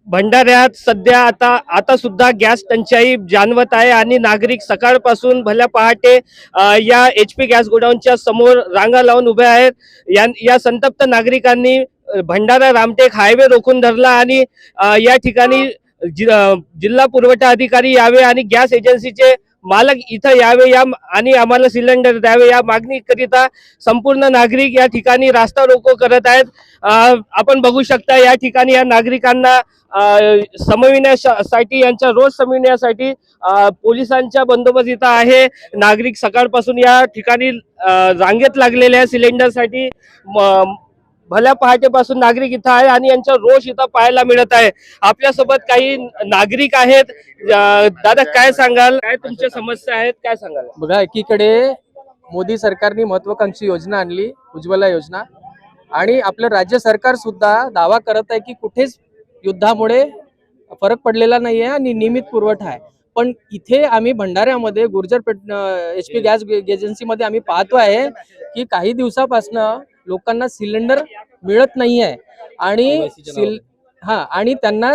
भंडाऱ्यात सध्या आता सुद्धा गॅस टंचाई जाणवत आहे आणि नागरिक सकाळपासून भल्या पहाटे या HP गॅस गोडाऊनच्या समोर रांगा लावून उभे आहेत। या संतप्त नागरिकांनी भंडारा रामटेक हायवे रोखून धरला आणि या ठिकाणी जिल्हा पुरवठा अधिकारी यावे आणि गॅस एजन्सीचे मालक इथं यावे आणि आम्हाला सिलेंडर द्यावे या मागणीकरिता संपूर्ण नागरिक या ठिकाणी रास्ता रोको करत आहेत। आपण बघू शकता या ठिकाणी या नागरिकांना समविण्यासाठी यांचा रोष समविण्यासाठी पोलिसांचा बंदोबस्त इथं आहे। नागरिक सकाळपासून या ठिकाणी रांगेत लागलेले आहे सिलेंडरसाठी। भल्या पहाटेपासून नागरिक इथं आहे आणि यांचा रोष इथं पाहायला मिळत आहे। आपल्यासोबत काही नागरिक आहेत। दादा काय सांगाल, काय तुमच्या समस्या आहेत, काय सांगाल? बघा, एकीकडे मोदी सरकारने महत्वाकांक्षी योजना आणली, उज्ज्वला योजना, आणि आपलं राज्य सरकार सुद्धा दावा करत आहे की कुठेच युद्धामुळे फरक पडलेला नाहीये आणि नियमित पुरवठा आहे। पण इथे आम्ही भंडाऱ्यामध्ये गुर्जर HP गॅस एजन्सीमध्ये आम्ही पाहतो आहे की काही दिवसापासून लोकांना सिलेंडर मिळत नाहीये आणि त्यांना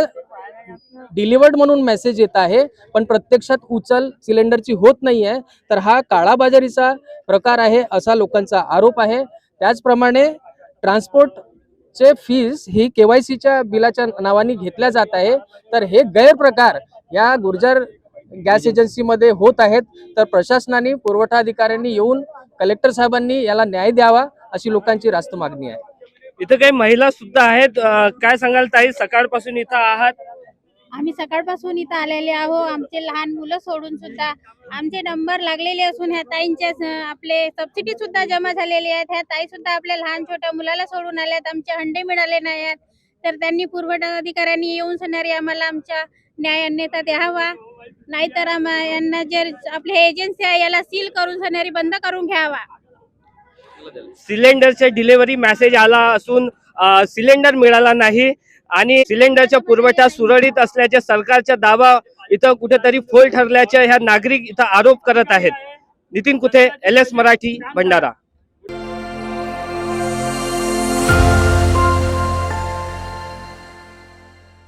डिलिव्हर्ड म्हणून मेसेज येत आहे, पण प्रत्यक्षात उचल सिलेंडरची होत नाहीये। तर हा काळाबाजारीचा प्रकार आहे असा लोकांचा आरोप आहे। त्याचप्रमाणे ट्रान्सपोर्टचे फीस ही KYCच्या बिलाच्या नावाने घेतल्या जात आहे। तर हे गैरप्रकार या गुर्जर गॅस एजन्सीमध्ये होत आहेत। तर प्रशासनाने, पुरवठा अधिकाऱ्यांनी येऊन कलेक्टर साहेबांनी याला न्याय द्यावा अशी लोकांची रास्त मागणी आहे। इथं काही महिला सुद्धा आहेत। काय सांगाल ताई, सकाळपासून इथं आहात? आम्ही सकाळपासून इथं आलेले आहो। आमचे लहान मुलं सोडून सुद्धा आमचे नंबर लागलेले असून ह्या ताईंच्या आपले सबसिडी सुद्धा जमा झालेली आहेत। ह्या ताई सुद्धा आपल्या लहान छोट्या मुलाला सोडून आल्यात, आमचे हंडे मिळाले नाही आहेत। तर त्यांनी पुरवठा अधिकाऱ्यांनी येऊन सणारी आम्हाला आमच्या न्यायान्यता द्यावा, नाहीतर यांना जे आपले एजन्सी आहे याला सील करून सणारी बंद करून घ्यावा। सिलेंडरचे डिलिव्हरी मेसेज आला असून सिलेंडर मिळाला नाही आणि सिलेंडरचा पुरवठा सुरळीत असल्याचे सरकारचा दावा इथं कुठेतरी फोल ठरल्याचे ह्या नागरिक इथं आरोप करत आहेत। नितीन कुथे, LS मराठी, भंडारा।